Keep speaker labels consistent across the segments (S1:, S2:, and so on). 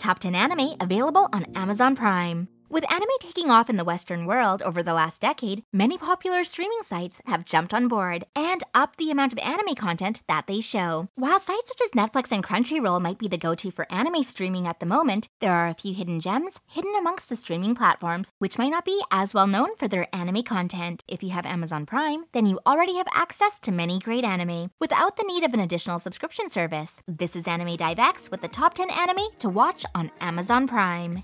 S1: Top 10 Anime available on Amazon Prime. With anime taking off in the Western world over the last decade, many popular streaming sites have jumped on board and upped the amount of anime content that they show. While sites such as Netflix and Crunchyroll might be the go-to for anime streaming at the moment, there are a few hidden gems hidden amongst the streaming platforms, which might not be as well known for their anime content. If you have Amazon Prime, then you already have access to many great anime without the need of an additional subscription service. This is Anime Dive X with the top 10 anime to watch on Amazon Prime.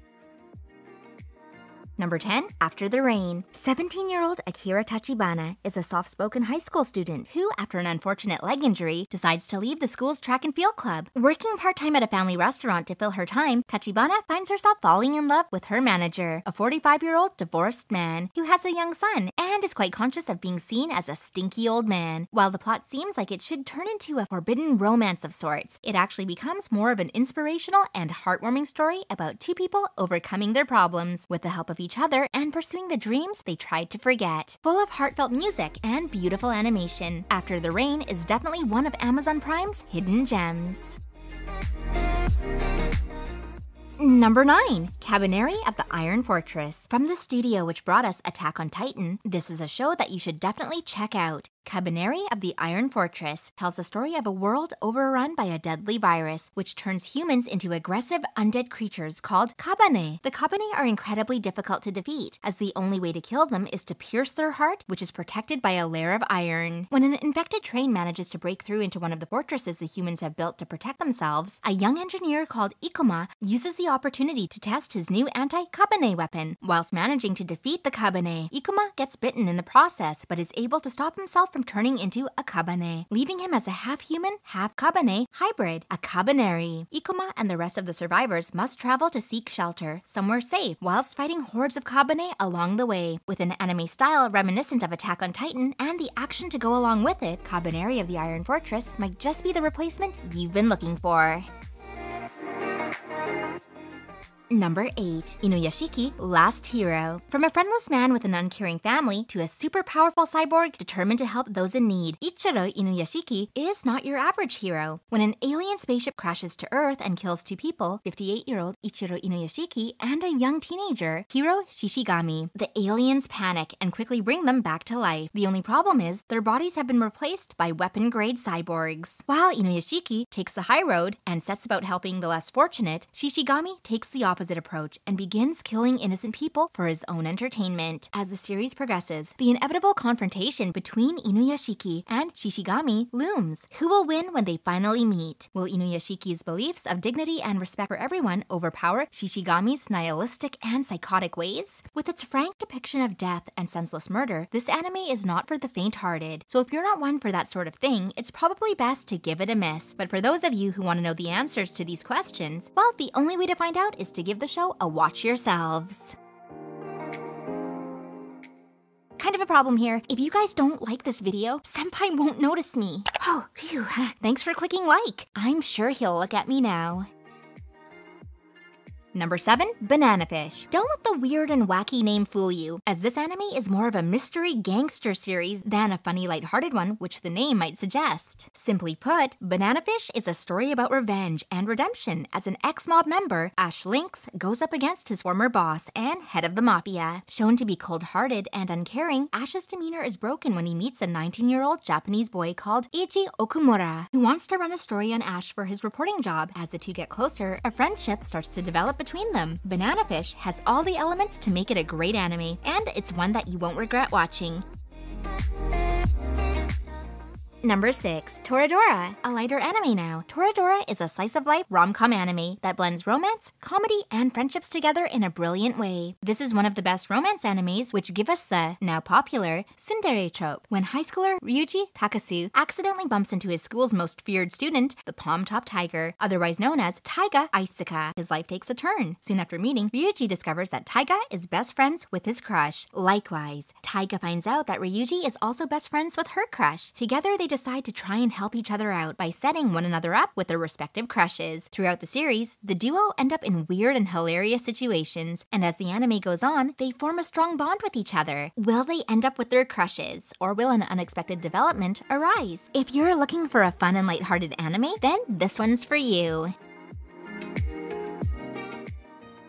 S1: Number 10, After the Rain. 17-year-old Akira Tachibana is a soft-spoken high school student who, after an unfortunate leg injury, decides to leave the school's track and field club. Working part-time at a family restaurant to fill her time, Tachibana finds herself falling in love with her manager, a 45-year-old divorced man who has a young son and is quite conscious of being seen as a stinky old man. While the plot seems like it should turn into a forbidden romance of sorts, it actually becomes more of an inspirational and heartwarming story about two people overcoming their problems with the help of each other and pursuing the dreams they tried to forget. Full of heartfelt music and beautiful animation, After the Rain is definitely one of Amazon Prime's hidden gems. Number 9, Kabaneri of the Iron Fortress. From the studio which brought us Attack on Titan, this is a show that you should definitely check out. Kabaneri of the Iron Fortress tells the story of a world overrun by a deadly virus, which turns humans into aggressive undead creatures called Kabane. The Kabane are incredibly difficult to defeat, as the only way to kill them is to pierce their heart, which is protected by a layer of iron. When an infected train manages to break through into one of the fortresses the humans have built to protect themselves, a young engineer called Ikoma uses the opportunity to test his new anti-Kabane weapon. Whilst managing to defeat the Kabane, Ikoma gets bitten in the process, but is able to stop himself from turning into a Kabane, leaving him as a half-human, half-Kabane hybrid, a Kabaneri. Ikoma and the rest of the survivors must travel to seek shelter somewhere safe, whilst fighting hordes of Kabane along the way. With an anime style reminiscent of Attack on Titan and the action to go along with it, Kabaneri of the Iron Fortress might just be the replacement you've been looking for. Number 8, Inuyashiki, Last Hero. From a friendless man with an uncaring family to a super powerful cyborg determined to help those in need, Ichiro Inuyashiki is not your average hero. When an alien spaceship crashes to Earth and kills two people, 58-year-old Ichiro Inuyashiki and a young teenager, Hiro Shishigami, the aliens panic and quickly bring them back to life. The only problem is their bodies have been replaced by weapon-grade cyborgs. While Inuyashiki takes the high road and sets about helping the less fortunate, Shishigami takes the opposite approach and begins killing innocent people for his own entertainment. As the series progresses, the inevitable confrontation between Inuyashiki and Shishigami looms. Who will win when they finally meet? Will Inuyashiki's beliefs of dignity and respect for everyone overpower Shishigami's nihilistic and psychotic ways? With its frank depiction of death and senseless murder, this anime is not for the faint-hearted. So if you're not one for that sort of thing, it's probably best to give it a miss. But for those of you who want to know the answers to these questions, well, the only way to find out is to give the show a watch yourselves. Kind of a problem here. If you guys don't like this video, Senpai won't notice me. Oh, phew. Thanks for clicking like. I'm sure he'll look at me now. Number 7, Banana Fish. Don't let the weird and wacky name fool you, as this anime is more of a mystery gangster series than a funny lighthearted one, which the name might suggest. Simply put, Banana Fish is a story about revenge and redemption as an ex-mob member, Ash Lynx, goes up against his former boss and head of the mafia. Shown to be cold-hearted and uncaring, Ash's demeanor is broken when he meets a 19-year-old Japanese boy called Eiji Okumura, who wants to run a story on Ash for his reporting job. As the two get closer, a friendship starts to develop between them. Banana Fish has all the elements to make it a great anime, and it's one that you won't regret watching. Number 6, ToraDora, a lighter anime now. ToraDora is a slice-of-life rom-com anime that blends romance, comedy, and friendships together in a brilliant way. This is one of the best romance animes, which give us the, now popular, tsundere trope, when high schooler Ryuji Takasu accidentally bumps into his school's most feared student, the Palm-Top Tiger, otherwise known as Taiga Aisuka. His life takes a turn. Soon after meeting, Ryuji discovers that Taiga is best friends with his crush. Likewise, Taiga finds out that Ryuji is also best friends with her crush. Together, they decide to try and help each other out by setting one another up with their respective crushes. Throughout the series, the duo end up in weird and hilarious situations, and as the anime goes on, they form a strong bond with each other. Will they end up with their crushes, or will an unexpected development arise? If you're looking for a fun and lighthearted anime, then this one's for you.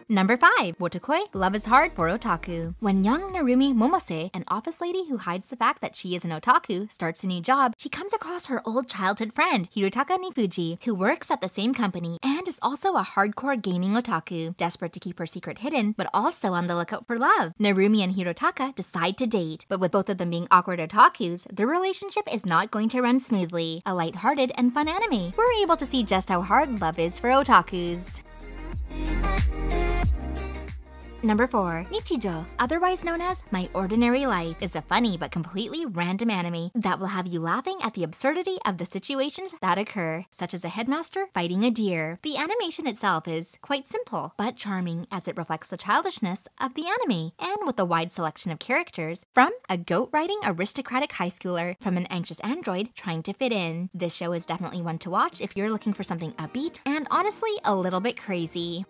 S1: Number 5. Wotakoi, Love is Hard for Otaku. When young Narumi Momose, an office lady who hides the fact that she is an otaku, starts a new job, she comes across her old childhood friend, Hirotaka Nifuji, who works at the same company and is also a hardcore gaming otaku, desperate to keep her secret hidden, but also on the lookout for love. Narumi and Hirotaka decide to date, but with both of them being awkward otakus, their relationship is not going to run smoothly. A lighthearted and fun anime, we're able to see just how hard love is for otakus. Number 4. Nichijou, otherwise known as My Ordinary Life, is a funny but completely random anime that will have you laughing at the absurdity of the situations that occur, such as a headmaster fighting a deer. The animation itself is quite simple, but charming as it reflects the childishness of the anime, and with a wide selection of characters, from a goat-riding aristocratic high schooler from an anxious android trying to fit in. This show is definitely one to watch if you're looking for something upbeat and honestly a little bit crazy.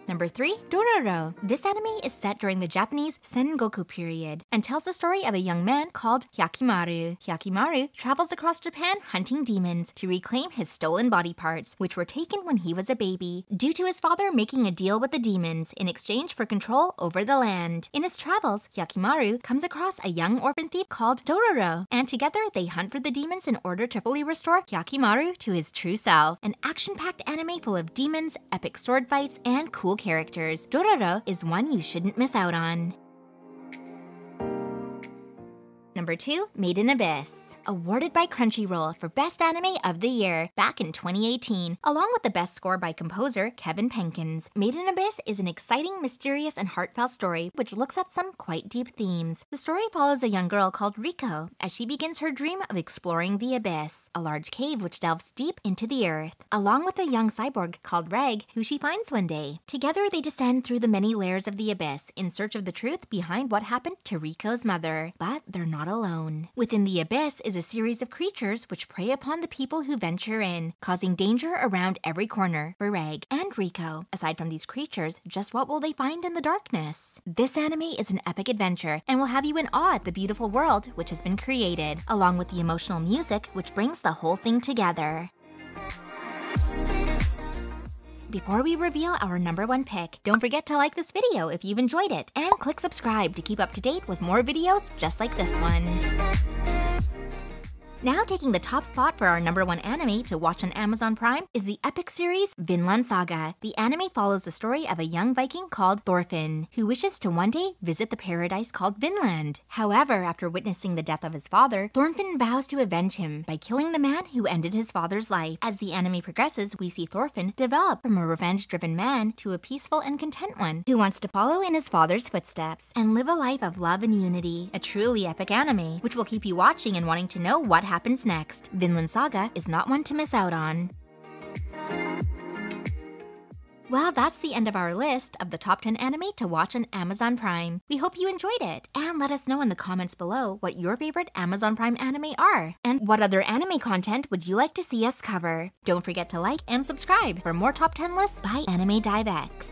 S1: Number 3. Dororo. This anime is set during the Japanese Sengoku period and tells the story of a young man called Hyakimaru. Hyakimaru travels across Japan hunting demons to reclaim his stolen body parts, which were taken when he was a baby, due to his father making a deal with the demons in exchange for control over the land. In his travels, Hyakimaru comes across a young orphan thief called Dororo, and together they hunt for the demons in order to fully restore Hyakimaru to his true self. An action-packed anime full of demons, epic sword fights, and cool characters. Dororo is one you shouldn't miss out on. Number 2. Made in Abyss. Awarded by Crunchyroll for Best Anime of the Year back in 2018, along with the best score by composer Kevin Penkins. Made in Abyss is an exciting, mysterious, and heartfelt story which looks at some quite deep themes. The story follows a young girl called Riko as she begins her dream of exploring the Abyss, a large cave which delves deep into the earth, along with a young cyborg called Reg who she finds one day. Together they descend through the many layers of the Abyss in search of the truth behind what happened to Riko's mother. But they're not alone. Within the Abyss is a series of creatures which prey upon the people who venture in, causing danger around every corner for Reg and Riko. Aside from these creatures, just what will they find in the darkness? This anime is an epic adventure and will have you in awe at the beautiful world which has been created, along with the emotional music which brings the whole thing together. Before we reveal our number 1 pick, don't forget to like this video if you've enjoyed it, and click subscribe to keep up to date with more videos just like this one. Now taking the top spot for our number 1 anime to watch on Amazon Prime is the epic series Vinland Saga. The anime follows the story of a young Viking called Thorfinn, who wishes to one day visit the paradise called Vinland. However, after witnessing the death of his father, Thorfinn vows to avenge him by killing the man who ended his father's life. As the anime progresses, we see Thorfinn develop from a revenge-driven man to a peaceful and content one who wants to follow in his father's footsteps and live a life of love and unity. A truly epic anime, which will keep you watching and wanting to know what happens next. Vinland Saga is not one to miss out on. Well, that's the end of our list of the top 10 anime to watch on Amazon Prime. We hope you enjoyed it, and let us know in the comments below what your favorite Amazon Prime anime are, and what other anime content would you like to see us cover. Don't forget to like and subscribe for more top 10 lists by Anime Dive X.